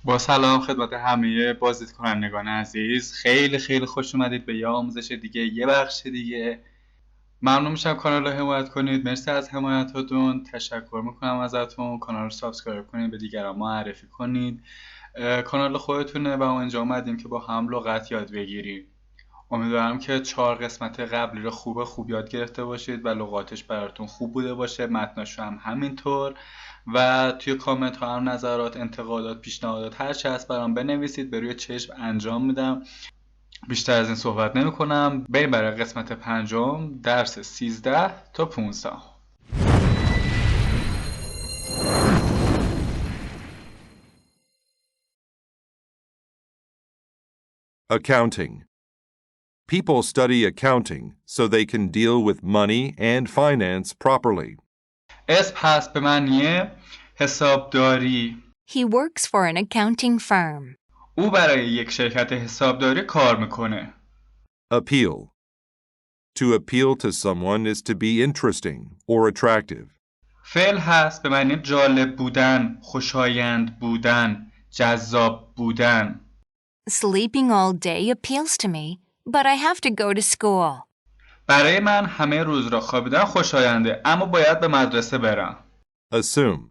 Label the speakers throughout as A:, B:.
A: با سلام خدمت همه بازدیدکنندگان عزیز. خیلی خیلی خوش اومدید به یه آموزش دیگه، یه بخش دیگه. ممنون میشم کانال رو حمایت کنید. مرسی از حمایتاتون، تشکر میکنم ازتون. کانال رو سابسکرایب کنید، به دیگران معرفی کنید. کانال خودتونه و اینجا اومدیم که با هم لغات یاد بگیریم. امیدوارم که 4 قسمت قبلی رو خوب یاد گرفته باشید و لغاتش براتون خوب بوده باشه، متناش هم همینطور. و توی کامنت ها هم نظرات، انتقادات، پیشنهادات هر چه هست برام بنویسید، به روی چشم انجام میدم. بیشتر از این صحبت نمی کنم. بریم برای قسمت 5، درس 13 تا 15.
B: Accounting. People study accounting so they can deal with money and finance properly.
A: اسم هست به معنی حسابداری.
C: He works for an accounting firm.
A: او برای یک شرکت حسابداری کار میکنه.
B: Appeal. To appeal to someone is to be interesting or attractive.
A: فعل هست به معنی جالب بودن، خوشایند بودن، جذاب بودن.
C: Sleeping all day appeals to me, but I have to go to school.
A: برای من همه روز را خوابیدن خوشاینده، اما باید به مدرسه برم.
B: Assume.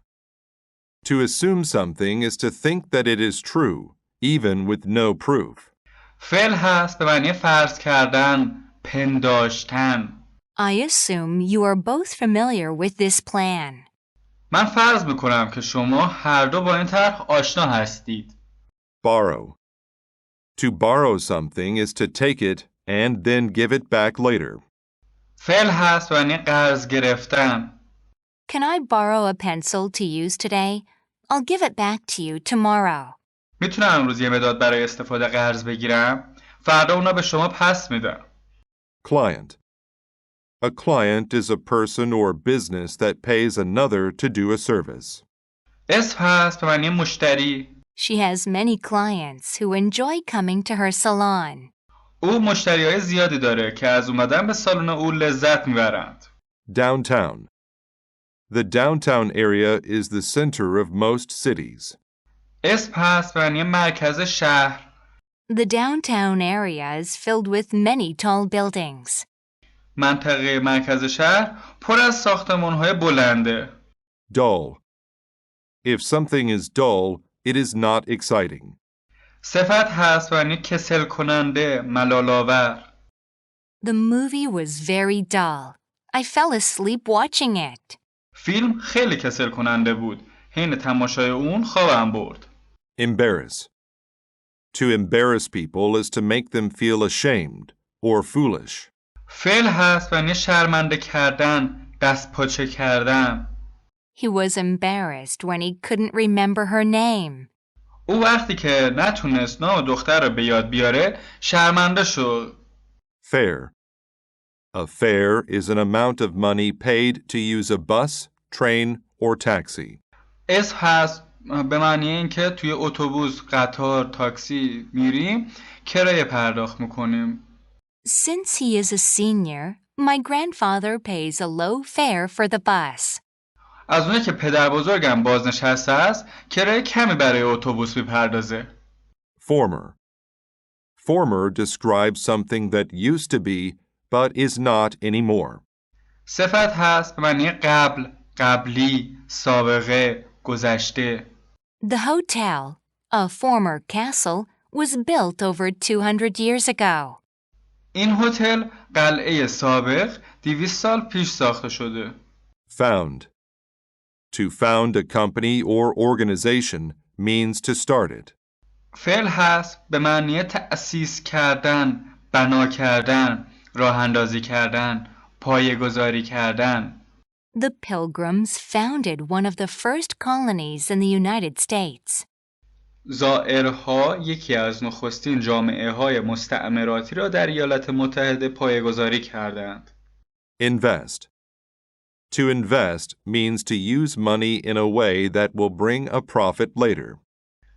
B: To assume something is to think that it is true, even with no proof.
A: فعل هست به معنی فرض کردن، پنداشتن.
C: I assume you are both familiar with this plan.
A: من فرض میکنم که شما هر دو با این طرح آشنا هستید.
B: Borrow. To borrow something is to take it and then give it back later.
A: فعل هست به معنی قرض گرفتن.
C: Can I borrow a pencil to use today? I'll give it back to you tomorrow.
A: میتونم امروز یه مداد برای استفاده قرض بگیرم؟ فردا اونا به شما پس میدم.
B: Client. A client is a person or business that pays another to do a service.
A: اسم هست به معنی مشتری.
C: She has many clients who enjoy coming to her salon.
A: او مشتریای زیادی داره که از اومدن به سالن او لذت میبرند.
B: Downtown. The downtown area is the center of most cities.
A: اسم هست به معنی مرکز شهر.
C: The downtown area is filled with many tall buildings.
A: منطقه مرکز شهر پر از ساختمان‌های بلنده.
B: Dull. If something is dull, it is not exciting.
A: صفت هست به معنی کسل کننده، ملال‌آور.
C: The movie was very dull. I fell asleep watching it.
A: فیلم خیلی کسل کننده بود. حین تماشای اون خوابم برد.
B: Embarrass. To embarrass people is to make them feel ashamed or foolish.
A: فعل هست به معنی شرمنده کردن، دست پاچه کردن.
C: He was embarrassed when he couldn't remember her name.
A: او وقتی که نتونست نام دختر رو به یاد بیاره شرمنده شد.
B: Fare. A fare is an amount of money paid to use a bus, train, or taxi.
A: اسم هست به معنی اینکه توی اتوبوس، قطار، تاکسی میریم کرایه پرداخت میکنیم.
C: Since he is a senior, my grandfather pays a low fare for the bus.
A: از اونه که پدر بزرگم بازنشسته است کرایه کمی برای اتوبوس میپردازه.
B: Former. Former describes something that used to be but is not anymore.
A: صفت هست به معنی قبل، قبلی، سابقه، گذشته.
C: The hotel, a former castle, was built over 200 years ago.
A: این هتل قلعه سابق 200 سال پیش ساخته شده.
B: Found. To found a company or organization means to start it.
A: فعل هست به معنی تأسیس کردن، بنا کردن، راه اندازی کردن، پایه‌گذاری کردن.
C: The Pilgrims founded one of the first colonies in the United States.
A: زائرها یکی از نخستین جامعه‌های مستعمراتی را در ایالات متحده پایه‌گذاری کردند.
B: Invest. To invest means to use money in a way that will bring a profit later.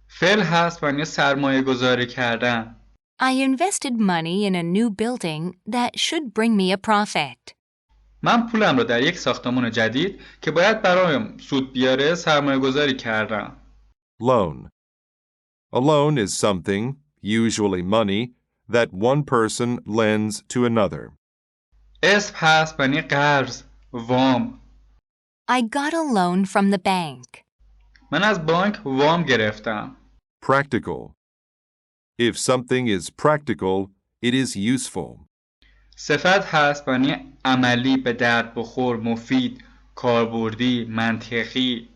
A: فعل هست معنی سرمایه گذاری کردن.
C: I invested money in a new building that should bring me a profit.
A: من پولم را در یک ساختمان جدید که باید برایم سود بیاره سرمایه گذاری کردم.
B: Loan. A loan is something, usually money, that one person lends to another.
A: اسم هست معنی قرض، وام.
C: I got a loan from the bank.
A: من از بانک وام گرفتم.
B: Practical. If something is practical, it is useful.
A: صفت هست معنی عملی، به درد بخور، مفید، کاربردی، منطقی.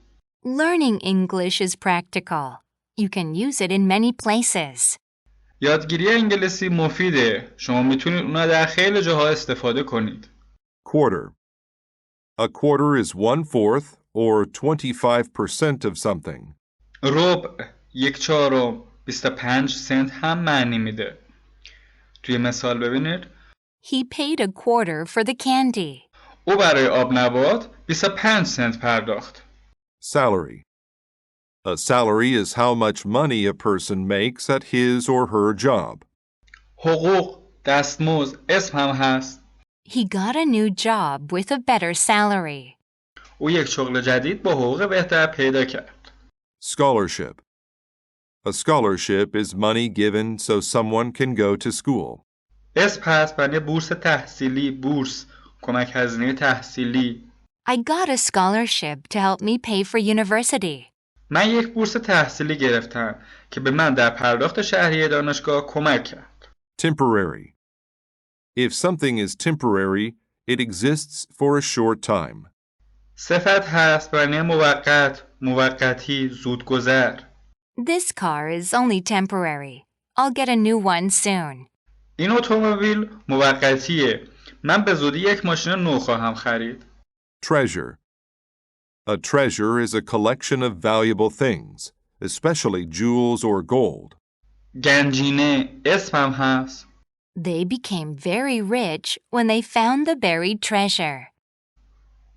C: Learning English is practical. You can use it in many places.
A: یادگیری انگلیسی مفیده. شما میتونید اونها در خیلی جاها استفاده کنید.
B: Quarter. A quarter is 1/4 or 25% of something.
A: ربع، 1/4، 25 سنت هم معنی میده. توی مثال ببینید.
C: He paid a quarter for the candy.
A: او برای آب نبات 25 سنت پرداخت.
B: Salary. A salary is how much money a person makes at his or her job.
A: حقوق، دستمزد، اسم هم هست.
C: He got a new job with a better salary.
A: او یک شغل جدید با حقوق بهتر پیدا کرد.
B: Scholarship. A scholarship is money given so someone can go to school.
A: اسم هست برای بورس تحصیلی، بورس، کمک هزینه تحصیلی.
C: I got a scholarship to help me pay for university.
A: من یک بورس تحصیلی گرفتم که به من در پرداخت شهریه دانشگاه کمک کرد.
B: Temporary. If something is temporary, it exists for a short time.
A: صفت هست برای موقت، موقتی، زودگذر.
C: This car is only temporary. I'll get a new one soon.
A: این اتومبیل موقتیه. من به زودی یک ماشین نو خواهم خرید.
B: Treasure. A treasure is a collection of valuable things, especially jewels or gold.
A: گنجینه، اسم هم هست.
C: They became very rich when they found the buried treasure.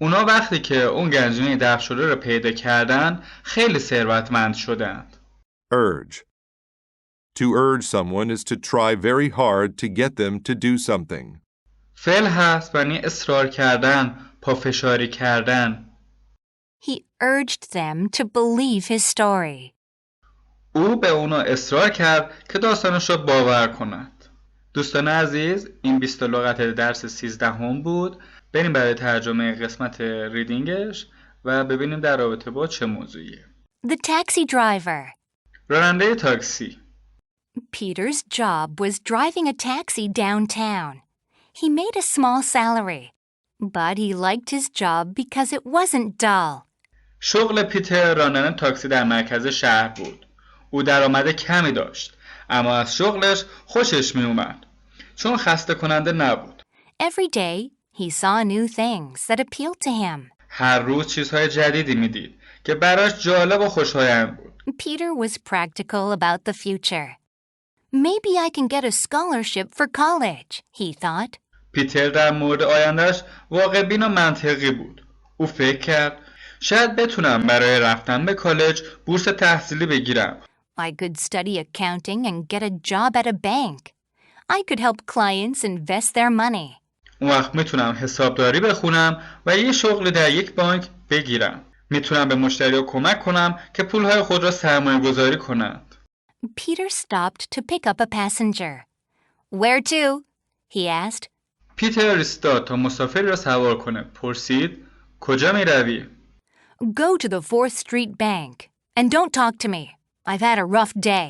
A: اونا وقتی که اون گنجینه دفن شده رو پیدا کردن خیلی ثروتمند شدند.
B: Urge. To urge someone is to try very hard to get them to do something.
A: فعل هست یعنی اصرار کردن، پافشاری کردن.
C: He urged them to believe his story.
A: او به اونا اصرار کرد که داستانش رو باور کنند. دوستان عزیز، این 20 لغت درس 13 بود. بریم برای ترجمه قسمت ریدینگش و ببینیم در رابطه با چه موضوعیه.
C: The taxi driver.
A: راننده تاکسی.
C: Peter's job was driving a taxi downtown. He made a small salary, but he liked his job because it wasn't dull.
A: شغل پیتر رانندن تاکسی در مرکز شهر بود. او درآمد کمی داشت، اما از شغلش خوشش می اومد، چون خسته کننده نبود.
C: Every day, he saw new things that appealed to him.
A: هر روز چیزهای جدیدی میدید که براش جالب و خوشایند بود.
C: Peter was practical about the future. Maybe I can get a scholarship for college, he thought.
A: پیتر در مورد آیندهش واقع بین و منطقی بود. او فکر کرد شاید بتونم برای رفتن به کالج بورس تحصیلی بگیرم.
C: I could study accounting and get a job at a bank. I could help clients invest their money.
A: اون وقت میتونم حسابداری بخونم و یه شغل در یک بانک بگیرم. میتونم به مشتری‌ها کمک کنم که پولهای خود را سرمایه گذاری کنند.
C: Peter stopped to pick up a passenger. Where to? He asked.
A: پیتر ایستاد تا مسافری را سوار کنه. پرسید کجا می روی؟
C: Go to the 4th Street Bank and don't talk to me. I've had a rough day.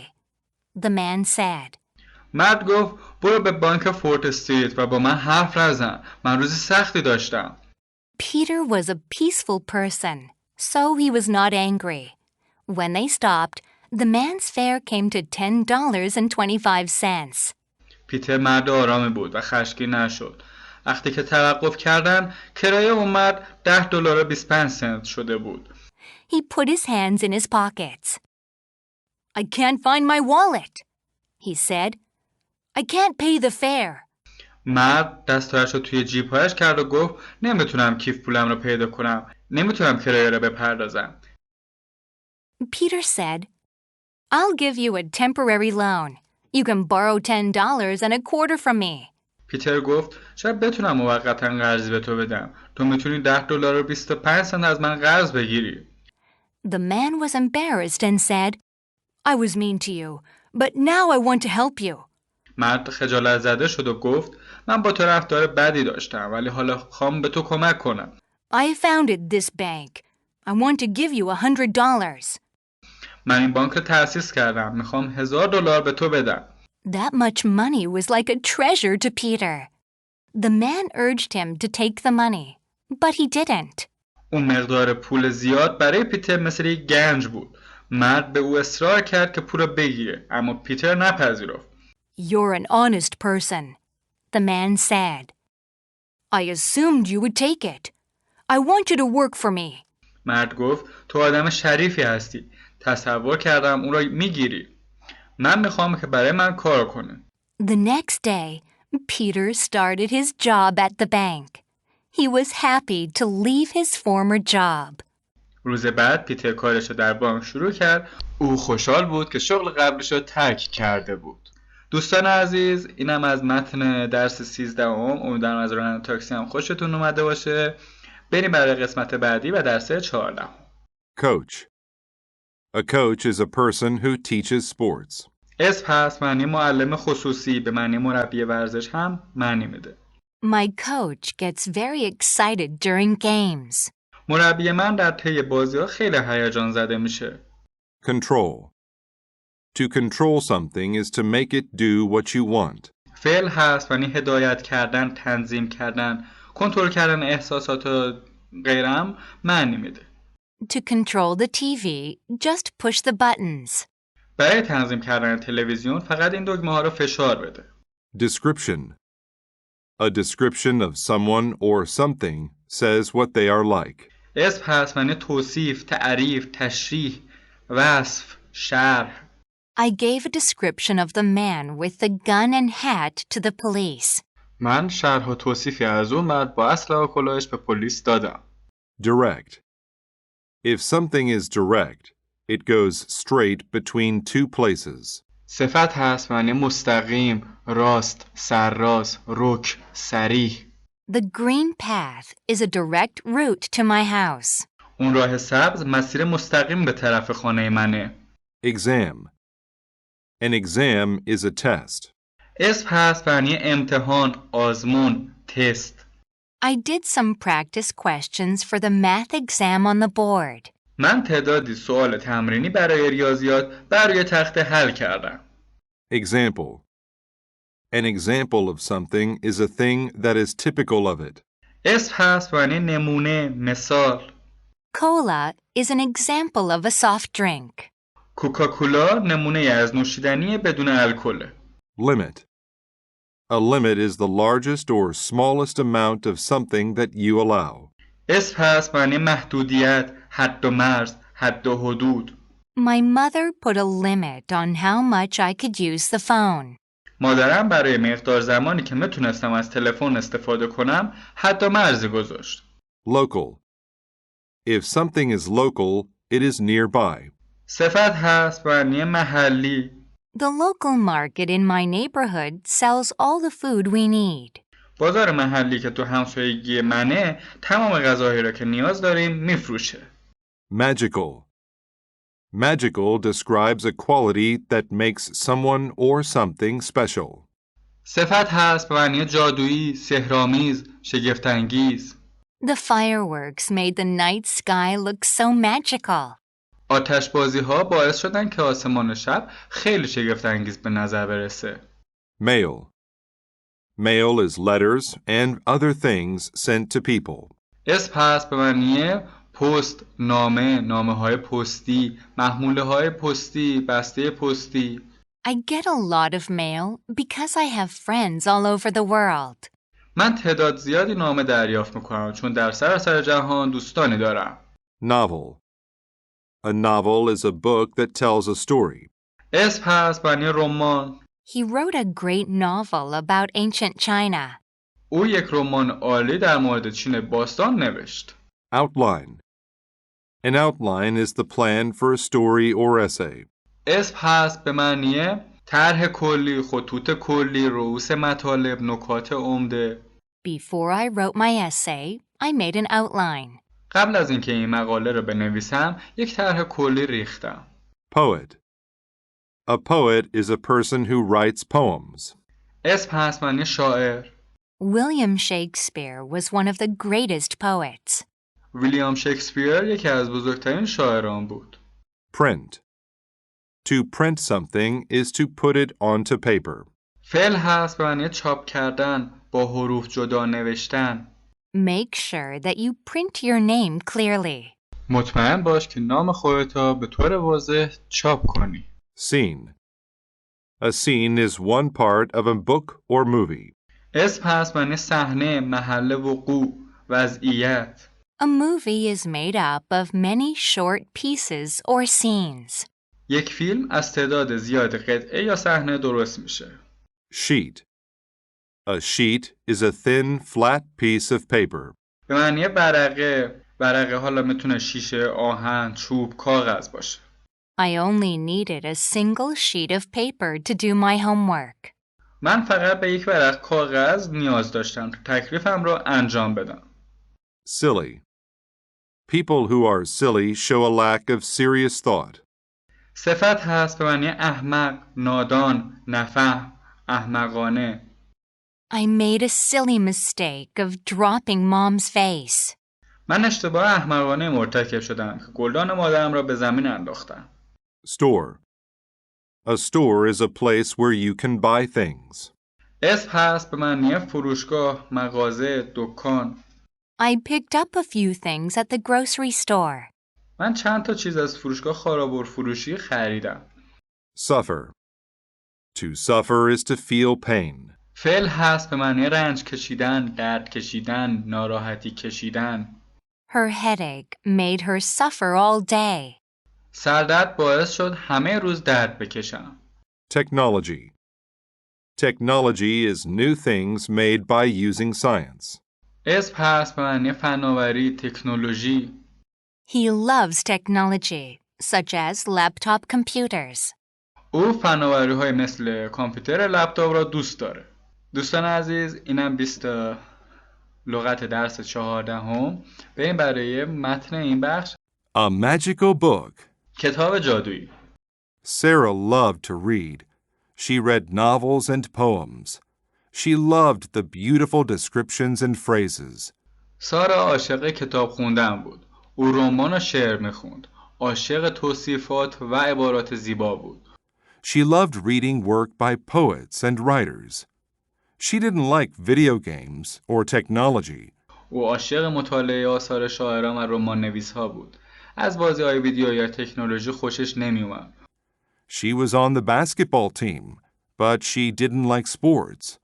C: The man said.
A: مرد گفت برو به بانک فورت استریت و با من حرف نزن. من روز سختی داشتم.
C: Peter was a peaceful person, so he was not angry. When they stopped, the man's fare came to $10.25.
A: پیتر مرد آرامی بود و خشمگین نشد. وقتی که توقف کردن، کرایه اومد $10.25 شده بود.
C: He put his hands in his pockets. I can't find my wallet, he said. I can't pay the fare.
A: مرد دستایش رو توی جیبهایش کرد و گفت نمیتونم کیف پولم رو پیدا کنم. نمیتونم کرایه رو بپردازم.
C: Peter said, I'll give you a temporary loan. You can borrow $10.25 from me.
A: پیتر گفت شاید بتونم موقتا قرضی به تو بدم. تو میتونی $10.25 از من قرض بگیری.
C: The man was embarrassed and said, I was mean to you, but now I want to help you.
A: مرد خجالت زده شد و گفت من با تو رفتار بدی داشتم ولی حالا خوام به تو کمک کنم.
C: I founded this bank. I want to give you $100.
A: من این بانک رو تأسیس کردم. میخوام $1000 به تو بدم.
C: That much money was like a treasure to Peter. The man urged him to take the money, but he didn't.
A: اون مقدار پول زیاد برای پیتر مثل یک گنج بود. مرد به او اصرار کرد که پول رو بگیره اما پیتر نپذیرفت.
C: You're an honest person, the man said. I assumed you would take it. I want you to work for me.
A: مرد گفت تو آدم شریفی هستی. تصور کردم اون رو میگیری. من میخوام که برای من کار کنی.
C: The next day, Peter started his job at the bank. He was happy to leave his former job.
A: روز بعد پیتر کارش رو در بانک شروع کرد. او خوشحال بود که شغل قبلش رو ترک کرده بود. دوستان عزیز، اینم از متن درس 13. امیدوارم از راننده تاکسی هم خوشتون اومده باشه. بریم برای قسمت بعدی و درس 14.
B: Coach. A coach is a person who teaches sports.
A: اسم هست معنی معلم خصوصی، به معنی مربی ورزش هم معنی میده.
C: My coach gets very excited during games.
A: مربی من در طی بازی‌ها خیلی هیجان زده میشه.
B: Control. To control something is to make it do what you want.
A: فعل هست معنی هدایت کردن، تنظیم کردن، کنترل کردن احساسات و غیرم معنی میده.
C: To control the TV, just push the buttons.
A: برای تنظیم کردن تلویزیون فقط این دکمه ها رو فشار بده.
B: Description. A description of someone or something says what they are like.
A: اسم هست معنی توصیف، تعریف، تشریح، وصف، شرح.
C: I gave a description of the man with the gun and hat to the police.
A: من شرح و توصیفی از اون مرد با اسلحه و کلاهش به پلیس دادم.
B: Direct. If something is direct, it goes straight between two places.
A: صفت هست معنی مستقیم، راست، سرراست، رک، صریح.
C: The green path is a direct route to my house.
A: اون راه سبز مسیر مستقیم به طرف خانه منه.
B: Exam. An exam is a test.
A: اسم هست معنی امتحان، آزمون، تست.
C: I did some practice questions for the math exam on the board.
A: من تعدادی سوال تمرینی برای ریاضیات بر روی تخته حل کردم.
B: Example. An example of something is a thing that is typical of it.
A: اسم هست معنی نمونه، مثال.
C: Cola is an example of a soft drink.
A: کوکاکولا نمونه از نوشیدنی بدون الکل.
B: Limit. A limit is the largest or smallest amount of something that you allow.
A: اسم هست معنی محدودیت، حد و مرز، حد و حدود.
C: My mother put a limit on how much I could use the phone.
A: مادرم برای مقدار زمانی که میتونستم از تلفن استفاده کنم حد و مرزی گذاشت.
B: Local. If something is local, it is nearby.
A: صفت هست معنی محلی.
C: The local market in my neighborhood sells all the food we need.
A: بازار محلی که تو همسایگی منه تمام غذاهایی را که نیاز داریم میفروشه.
B: Magical. Magical describes a quality that makes someone or something special.
A: صفت هست معنی جادویی، سحرآمیز، شگفت‌انگیز.
C: The fireworks made the night sky look so magical.
A: آتشبازی ها باعث شدن که آسمان شب خیلی شگفت‌انگیز به نظر برسه.
B: Mail. Mail is letters and other things sent to people.
A: اسم هست به معنی پست، نامه، نامه‌های پستی، محموله‌های پستی، بسته پستی.
C: I get a lot of mail because I have friends all over the world.
A: من تعداد زیادی نامه دریافت میکنم چون در سراسر جهان دوستانی دارم.
B: Novel. A novel is a book that tells a story.
A: اسم هست معنی رمان.
C: He wrote a great novel about ancient China.
A: او یک رمان عالی در مورد چین باستان نوشت.
B: Outline. An outline is the plan for a story or essay.
A: اسم هست به معنی طرح کلی، خطوط کلی، رؤوس مطالب، نکات عمده.
C: Before I wrote my essay, I made an outline.
A: قبل از اینکه این مقاله رو بنویسم، یک طرح کلی ریختم.
B: Poet. A poet is a person who writes poems.
A: اسم هست معنی شاعر.
C: William Shakespeare was one of the greatest poets.
A: ویلیام شکسپیر یکی از بزرگترین شاعران بود.
B: Print. To print something is to put it onto paper.
A: فعل هست به معنی چاپ کردن، با حروف جدا نوشتن.
C: Make sure that you print your name clearly.
A: مطمئن باش که نام خودتو به طور واضح چاپ کنی.
B: Scene. A scene is one part of a book or movie.
A: اسم هست معنی صحنه، محل وقوع، وضعیت.
C: A movie is made up of many short pieces or scenes.
A: یک فیلم از تعداد زیاد قطعه یا صحنه درست میشه.
B: Sheet. A sheet is a thin, flat piece of paper.
A: به معنی ورقه. ورقه حالا میتونه شیشه، آهن، چوب، کاغذ باشه.
C: I only needed a single sheet of paper to do my homework.
A: من فقط به یک ورق کاغذ نیاز داشتم تا تکلیفم را انجام بدم.
B: Silly. People who are silly show a lack of serious thought.
A: صفت هست به معنی احمق، نادان، نفهم، احمقانه.
C: I made a silly mistake of dropping Mom's face.
A: من اشتباه احمقانه مرتکب شدم که گلدان مادرم را به زمین انداختم.
B: Store. A store is a place where you can buy things.
A: اسم هست به معنی فروشگاه، مغازه، دکان.
C: I picked up a few things at the grocery store.
A: من چند تا چیز از فروشگاه خارابور فروشی خریدم.
B: Suffer. To suffer is to feel pain.
A: فعل هست به معنی رنج کشیدن، درد کشیدن، ناراحتی کشیدن.
C: Her headache made her suffer all day.
A: سردرد باعث شد همه روز درد بکشم.
B: Technology. Technology is new things made by using science.
A: اسم هست به معنی فناوری، تکنولوژی.
C: He loves technology, such as laptop computers.
A: او فناوری‌های مثل کامپیوتر لپتاپ را دوست داره. دوستان عزیز، اینم 20 لغت درس 14. بریم برای متن این بخش.
B: A magical book.
A: کتاب جادویی.
B: Sarah loved to read. She read novels and poems. She loved the beautiful descriptions and phrases.
A: سارا عاشق کتاب خوندن بود. او رمان و شعر میخوند. عاشق توصیفات و عبارات زیبا بود.
B: She loved reading work by poets and writers. She didn't like video games or technology.
A: او عاشق مطالعه آثار شاعران و رمان نویس‌ها بود. از بازی‌های ویدیو یا تکنولوژی خوشش نمی‌اومد.
B: She was on the basketball team, but she didn't like sports.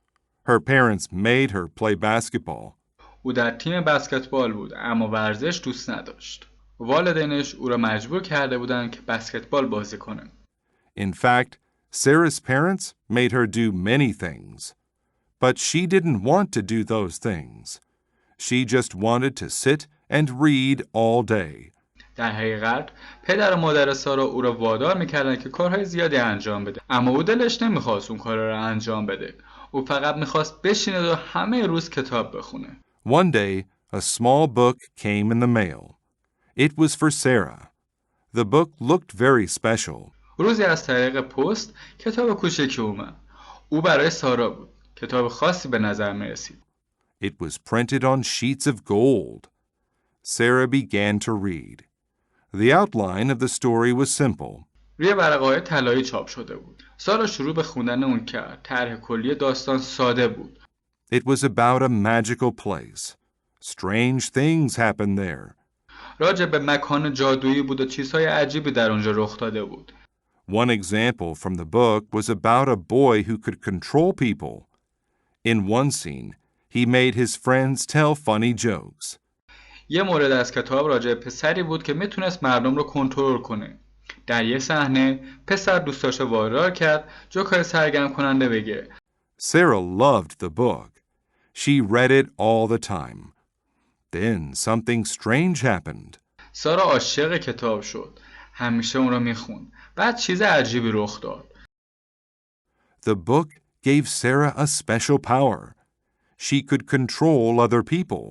B: Her parents made her play basketball.
A: او در تیم بسکتبال بود اما ورزش دوست نداشت. والدینش او را مجبور کرده بودند که بسکتبال بازی کنه.
B: In fact, Sarah's parents made her do many things. But she didn't want to do those things. She just wanted to sit and read all day.
A: در حقیقت پدر و مادر سارا او را وادار میکردن که کارهای زیادی انجام بده، اما او دلش نمیخواست اون کارا را انجام بده. او فقط میخواست بشینه و همه روز کتاب بخونه.
B: One day, a small book came in the mail. It was for Sarah. The book looked very special.
A: روزی از طریق پست کتاب کوچکی اومد. او برای سارا بود. کتاب خاصی به نظر می رسید.
B: It was printed on sheets of gold. Sarah began to read. The outline of the story was simple.
A: روی ورقه‌های طلایی چاپ شده بود. سارا شروع به خوندن اون کرد. طرح کلی داستان ساده بود.
B: It was about a magical place. Strange things happened there.
A: راجع به مکان جادویی بود و چیزهای عجیبی در اونجا رخ داده بود.
B: One example from the book was about a boy who could control people. In one scene, he made his friends tell funny jokes.
A: یه مورد از کتاب راجع به پسری بود که میتونست مردم رو کنترل کنه. در یه صحنه پسر دوستاش وادار کرد جوکای سرگرم کننده بگه.
B: Sarah loved the book. She read it all the time. Then something strange happened.
A: سارا عاشق کتاب شد. همیشه اون رو میخوند. بعد چیز عجیبی رخ داد.
B: The book gave Sarah a special power. She could control other people.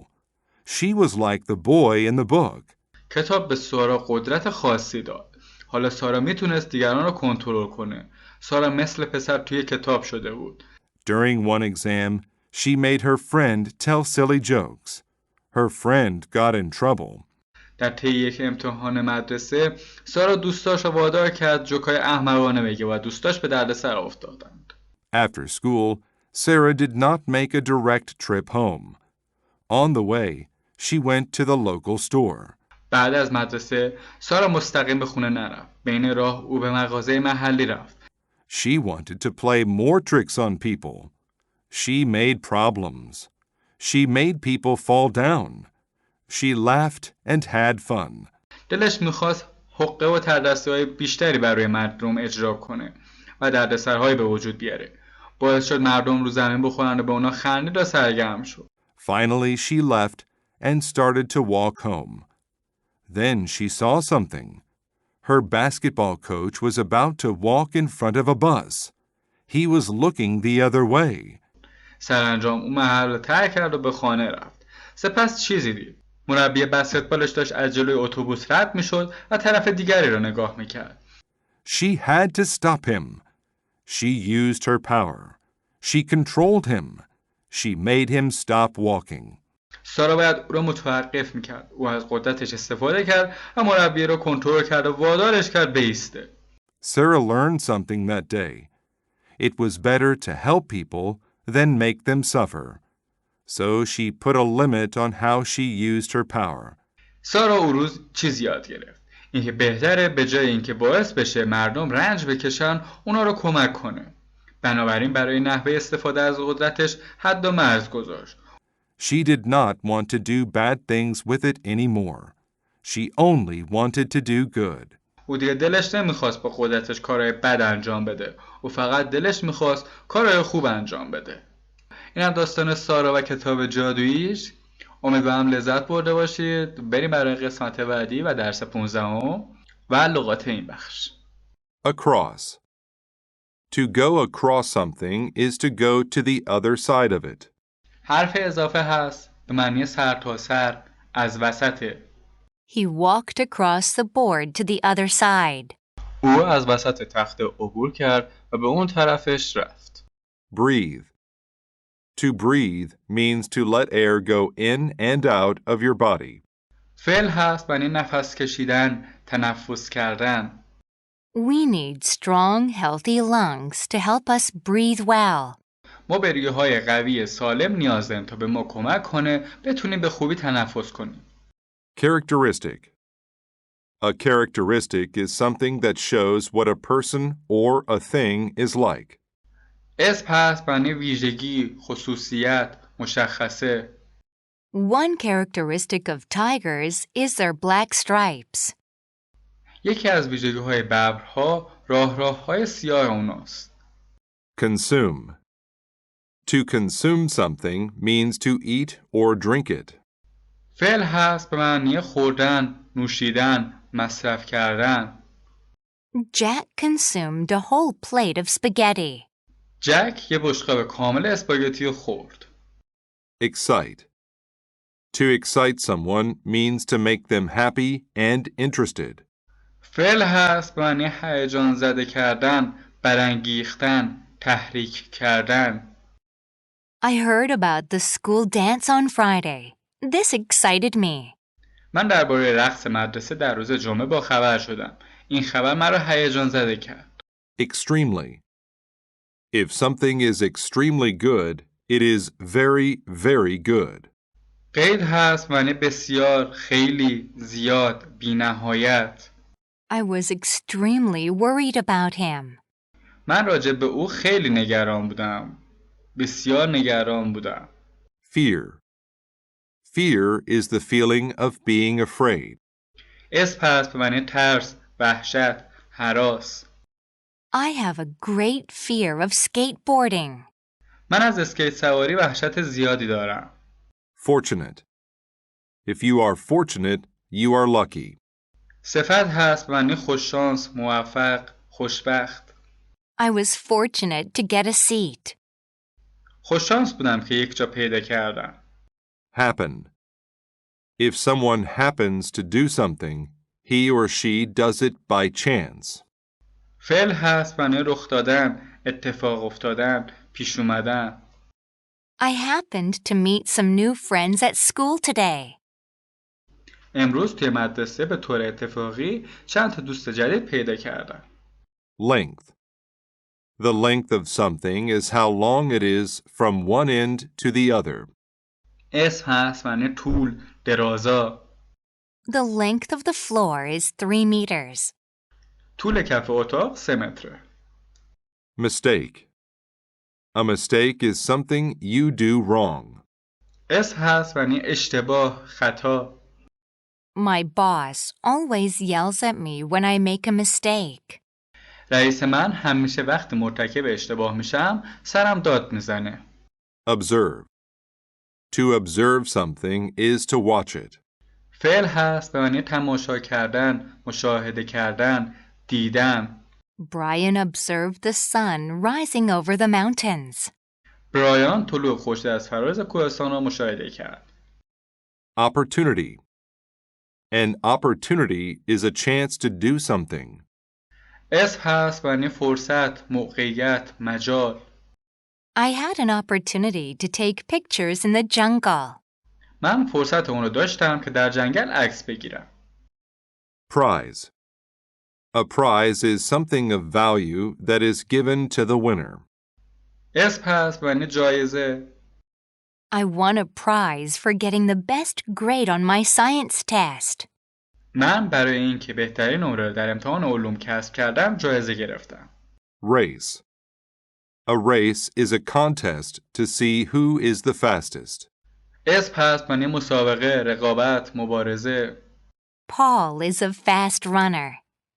B: She was like the boy in the book.
A: کتاب به سارا قدرت خاصی داد. حالا سارا میتونست دیگران رو کنترل کنه. سارا مثل پسر توی کتاب شده بود.
B: During one exam, she made her friend tell silly jokes. Her friend got in trouble.
A: در طی یک امتحان مدرسه سارا دوستاش رو وادار کرد جوکای احمقانه بگه و دوستاش به دردسر افتادند.
B: After school, Sarah did not make a direct trip home. On the way, she went to the local store.
A: بعد از مدرسه سارا مستقیم به خونه نرفت. بین راه او به مغازه محلی رفت.
B: She wanted to play more tricks on people. She made problems. She made people fall down. She laughed and had fun.
A: دلش میخواست حقه و تردستی‌های بیشتری برای مردم اجرا کنه و دردسرهایی به وجود بیاره. باعث شد مردم رو زمین بخورن و به اونا خندید و سرگرم شد.
B: Finally, she left and started to walk home. Then she saw something. Her basketball coach was about to walk in front of a bus. He was looking the other way.
A: سرانجام اون محل رو ترک کرد و به خانه رفت. سپس چیزی دید. مربی بسکتبالش داشت از جلوی اتوبوس رد میشد و طرف دیگری را نگاه میکرد.
B: She had to stop him. She used her power. She controlled him. She made him stop walking.
A: سارا باید او را متوقف میکرد. او از قدرتش استفاده کرد و مربی را کنترل کرد و وادارش کرد بایسته.
B: Sarah learned something that day. It was better to help people than make them suffer. So she put a limit on how she used her power.
A: سارا او روز چیز یاد گرفت. اینکه بهتره به جای اینکه باعث بشه مردم رنج بکشن اونا رو کمک کنه. بنابراین برای نحوه استفاده از قدرتش حد و مرز گذاشت.
B: She did not want to do bad things with it anymore. She only wanted to do good.
A: او دیگه دلش نمیخواست با قدرتش کارهای بد انجام بده. او فقط دلش میخواست کارهای خوب انجام بده. این هم داستان سارا و کتاب جادوییش. امیدوارم لذت برده باشید. بریم برای قسمت بعدی و درس 15 و لغات این بخش.
B: Across. To go across something is to go to the other side of it.
A: حرف اضافه هست به معنی سر تا سر، از وسطه.
C: He walked across the board to the other side.
A: او از وسط تخته عبور کرد و به اون طرفش رفت.
B: Breathe. To breathe means to let air go in and out of your body.
A: فعل هست معنی نفس کشیدن، تنفس کردن.
C: We need strong, healthy lungs to help us breathe well.
A: ما به ریه‌های قوی سالم نیاز داریم تا به ما کمک کنه بتونیم به خوبی تنفس کنیم.
B: Characteristic. A characteristic is something that shows what a person or a thing is like.
A: اسم هست معنی ویژگی، خصوصیت، مشخصه.
C: One characteristic of tigers is their black stripes.
A: یکی از ویژگی‌های ببرها راه‌های سیاه اوناست.
B: Consume. To consume something means to eat or drink it.
A: فعل هست به معنی خوردن، نوشیدن، مصرف کردن.
C: Jack consumed a whole plate of spaghetti.
A: جک یه بشقاب کامل اسپاگتی رو خورد.
B: Excite. To excite someone means to make them happy and interested.
A: فعل هست به معنی هیجان زده کردن، برانگیختن، تحریک کردن.
C: I heard about the school dance on Friday. This excited me.
A: من درباره رقص مدرسه در روز جمعه با خبر شدم. این خبر مرا هیجان زده کرد.
B: Extremely. If something is extremely good, it is very, very good.
A: قید هست معنی بسیار، خیلی، زیاد، بی‌نهایت.
C: I was extremely worried about him.
A: من راجع به او خیلی نگران بودم. بسیار نگران بودم.
B: Fear. Fear is the feeling of being afraid.
A: اسم هست به معنی ترس، وحشت، هراس.
C: I have a great fear of skateboarding.
A: من از اسکیت سواری وحشت زیادی دارم.
B: Fortunate. If you are fortunate, you are lucky.
A: صفت هست به معنی خوششانس، موفق، خوشبخت.
C: I was fortunate to get a seat.
A: خوششانس بودم که یک جا پیدا کردم.
B: Happen. If someone happens to do something, he or she does it by chance.
A: فعل هست معنی رخ دادن، اتفاق افتادن، پیش اومدن.
C: I happened to meet some new friends at school today.
A: امروز توی مدرسه به طور اتفاقی چند تا دوست جدید پیدا کردم.
B: Length. The length of something is how long it is from one end to the other.
A: اسم هست معنی طول، درازا.
C: The length of the floor is 3 meters.
A: طول کف اتاق 3 متره.
B: Mistake. A mistake is something you do wrong.
A: اسم هست معنی اشتباه، خطا.
C: My boss always yells at me when I make a mistake.
A: رئیس من همیشه وقتی مرتکب اشتباه میشم سرم داد میزنه.
B: Observe. To observe something is to watch it.
A: فعل هست به معنی تماشا کردن، مشاهده کردن، دیدن.
C: Brian observed the sun rising over the mountains.
A: برایان طلوع خورشید از فراز کوهستان را مشاهده کرد.
B: Opportunity. An opportunity is a chance to do something.
A: اسم هست معنی فرصت، موقعیت، مجال.
C: I had an opportunity to take pictures in the jungle.
A: من فرصت اون رو داشتم که در جنگل عکس بگیرم.
B: Prize. A prize is something of value that is given to the winner.
A: اسم هست معنی جایزه.
C: I won a prize for getting the best grade on my science test.
A: من برای اینکه بهترین نمره در امتحان علوم کسب کردم جایزه گرفتم.
B: Race. A race is a contest to see who is the fastest.
A: اسم هست معنی مسابقه، رقابت، مبارزه.
C: Paul is a fast runner,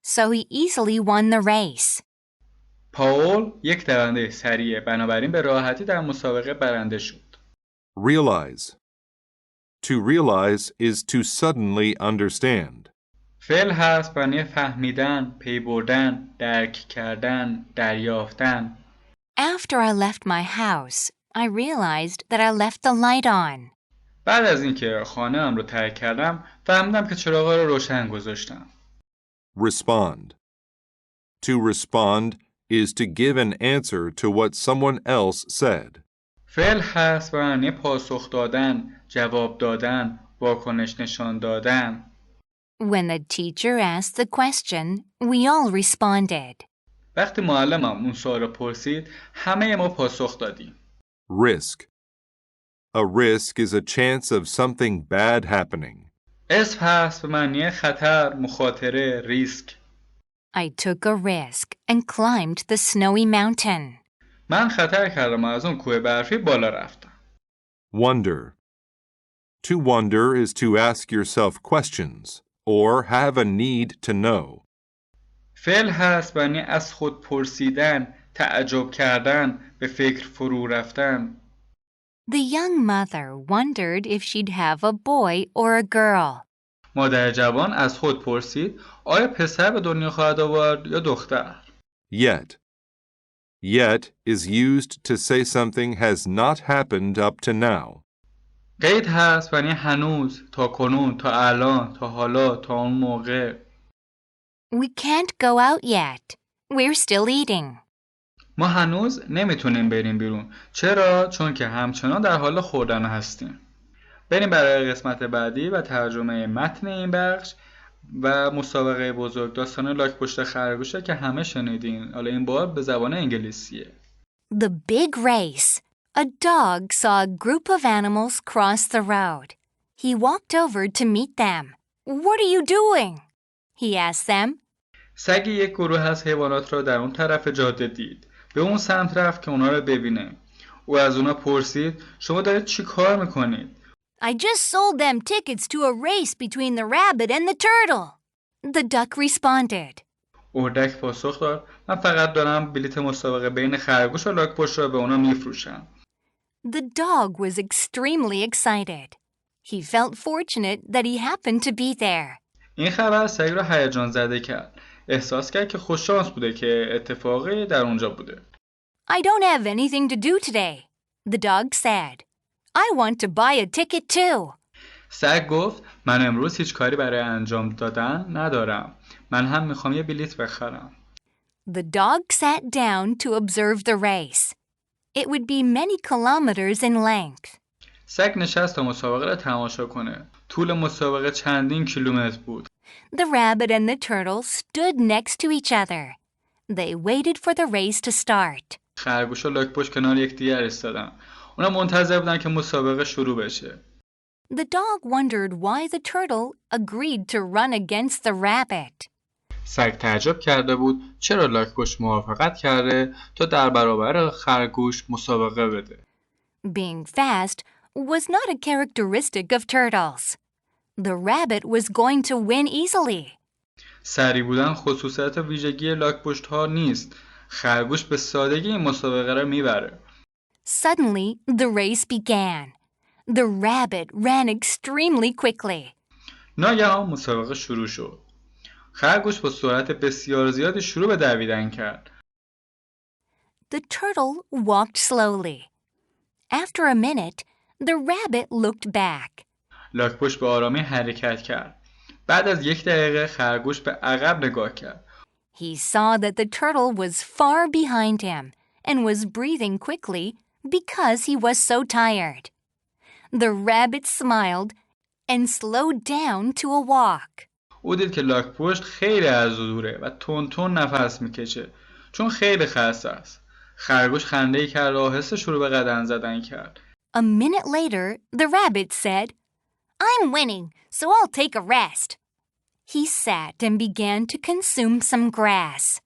C: so he easily won the race.
A: پاول یک دونده سریعه، بنابراین به راحتی در مسابقه برنده شد.
B: Realize. To realize is to suddenly understand.
A: فعل هست معنی فهمیدن، پی بردن، درک کردن، دریافتن.
C: After I left my house, I realized that I left the light on.
A: بعد از اینکه خانه ام رو ترک کردم فهمیدم که چراغا رو روشن گذاشتم.
B: Respond. To respond is to give an answer to what someone else said.
A: فعل هست معنی پاسخ دادن، جواب دادن، واکنش نشان دادن.
C: When the teacher asked the question, we all responded.
A: وقتی معلمم اون سوال رو پرسید همه ما پاسخ دادیم.
B: Risk. A risk is a chance of something bad happening.
A: اسم هست به معنی خطر، مخاطره، ریسک.
C: I took a risk and climbed the snowy mountain.
A: من خطر کردم و از اون کوه برفی بالا رفتم.
B: Wonder. To wonder is to ask yourself questions or have a need to know.
A: فعل هست معنی از خود پرسیدن، تعجب کردن، به فکر فرو رفتن.
C: The young mother wondered if she'd have a boy or a girl.
A: مادر جوان از خود پرسید آیا پسر به دنیا خواهد آورد یا دختر؟
B: Yet. Yet is used to say something has not happened up to now.
A: قید هست معنی هنوز، تا کنون، تا الان، تا حالا، تا اون موقع.
C: We can't go out yet. We're still eating.
A: ما هنوز نمیتونیم بریم بیرون. چرا؟ چون که همچنان در حال خوردن هستیم. بریم برای قسمت بعدی و ترجمه متن این بخش و مسابقه بزرگ داستان لاک پشت خرگوشه که همه شنیدین. حالا این بار به زبان انگلیسیه.
C: The big race. A dog saw a group of animals cross the road. He walked over to meet them. What are you doing? He asked them.
A: سگ یک گروه از حیوانات را در اون طرف جاده دید. به اون سمت رفت که اونا رو ببینه. او از اونا پرسید شما دارید چی کار میکنید؟
C: I just sold them tickets to a race between the rabbit and the turtle. The duck responded.
A: اردک پاسخ داد من فقط دارم بلیت مسابقه بین خرگوش و لاک پشت را به اونا میفروشم.
C: The dog was extremely excited. He felt fortunate that he happened to be there.
A: این خبر سگ را هیجان زده کرد. احساس کرد که خوش شانس بوده که اتفاقی در اونجا بوده.
C: I don't have anything to do today, the dog said. I want to buy a ticket too.
A: سگ گفت من امروز هیچ کاری برای انجام دادن ندارم. من هم میخوام یه بلیت بخرم.
C: The dog sat down to observe the race. It would be many kilometers in length.
A: سگ نشست تا مسابقه را تماشا کنه. طول مسابقه چندین کیلومتر بود.
C: The rabbit and the turtle stood next to each other. They waited for the race to start.
A: خرگوش و لاک‌پشت کنار یکدیگر ایستادن. اونا منتظر بودن که مسابقه شروع بشه.
C: The dog wondered why the turtle agreed to run against the rabbit.
A: سگ تعجب کرده بود چرا لاک‌پشت موافقت کرده تا در برابر خرگوش مسابقه بده.
C: Being fast was not a characteristic of turtles. The rabbit was going to win easily.
A: سریع بودن خصوصیت ویژگی لاک‌پشت‌ها نیست. خرگوش به سادگی این مسابقه را میبره.
C: Suddenly, the race began. The rabbit ran extremely quickly.
A: ناگهان مسابقه شروع شد. خرگوش با سرعت بسیار زیادی شروع به دویدن کرد.
C: The turtle walked slowly. After a minute, the rabbit looked back.
A: لاک‌پشت به آرامی حرکت کرد. بعد از 1 دقیقه خرگوش به عقب نگاه کرد.
C: He saw that the turtle was far behind him and was breathing quickly because he was so tired. The rabbit smiled and slowed down to a walk.
A: او دید که لاک‌پشت خیلی از او دوره و تون تون نفس میکشه چون خیلی خسته است. خرگوش خنده‌ای کرد و آهسته شروع به قدم زدن کرد.
C: A minute later, the rabbit said, "I'm winning, so I'll take a rest." He sat and began to consume some grass.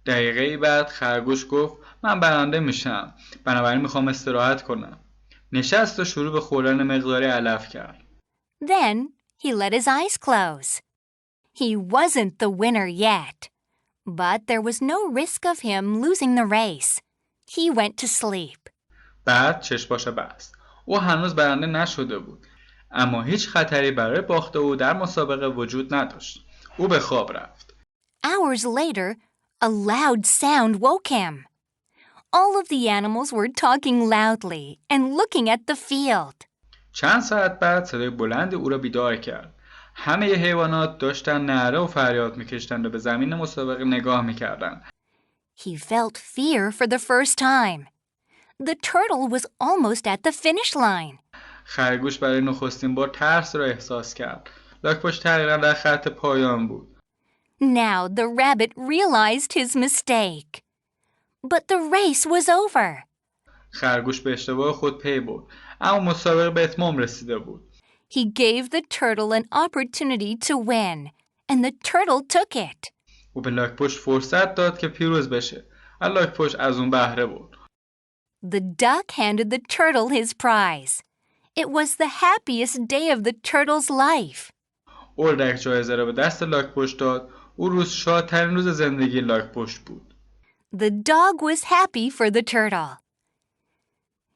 A: دقیقه‌ای بعد خرگوش گفت من برنده میشم، بنابراین میخوام استراحت کنم. نشست و شروع به خوردن مقداری علف کرد.
C: Then he let his eyes close. He wasn't the winner yet, but there was no risk of him losing the race. He went to sleep.
A: بعد چشماشو بست. او هنوز برنده نشده بود، اما هیچ خطری برای باخت او در مسابقه وجود نداشت. او به خواب رفت.
C: Hours later, a loud sound woke him. All of the animals were talking loudly and looking at the field.
A: چند ساعت بعد صدای بلندی او را بیدار کرد. همه حیوانات داشتن نعره و فریاد میکشیدند و به زمین مسابقه نگاه میکردند.
C: He felt fear for the first time. The turtle was almost at the finish line.
A: خرگوش برای نخستین بار ترس را احساس کرد. لاک‌پشت تقریبا در خط پایان بود.
C: Now the rabbit realized his mistake. But the race was over.
A: خرگوش به اشتباه خود پی برد، اما مسابقه به اتمام رسیده بود.
C: He gave the turtle an opportunity to win, and the turtle took it.
A: او به لاک‌پشت فرصت داد که پیروز بشه. و لاک‌پشت از اون بهره برد.
C: The duck handed the turtle his prize. It was the happiest day of the turtle's life.
A: اردک جایزه را به دست لاک‌پشت داد. او روز شادترین روز زندگی لاک‌پشت بود.
C: The dog was happy for the turtle.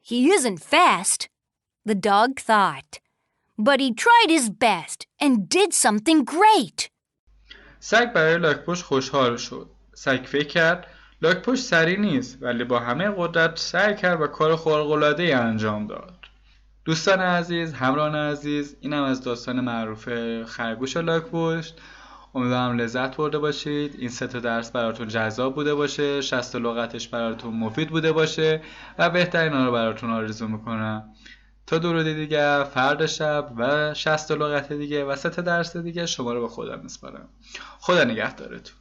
C: He isn't fast, the dog thought, but he tried his best and did something great.
A: سگ برای لاک‌پشت خوشحال شد. سگ فکر کرد لاک‌پشت سریع نیست ولی با همه قدرت سعی کرد و کار خارق‌العاده‌ای انجام داد. دوستان عزیز، همراهان عزیز، اینم از داستان معروف خرگوش و لاک‌پشت. امیدوارم لذت برده باشید. این 3 درس براتون جذاب بوده باشه، 60 لغتش براتون مفید بوده باشه و بهترین آن رو براتون آرزو میکنم. تا درود دیگه، فردا شب و 60 لغت دیگه و 3 درس دیگه شما رو به خدا میسپارم. خدا نگهدارتون.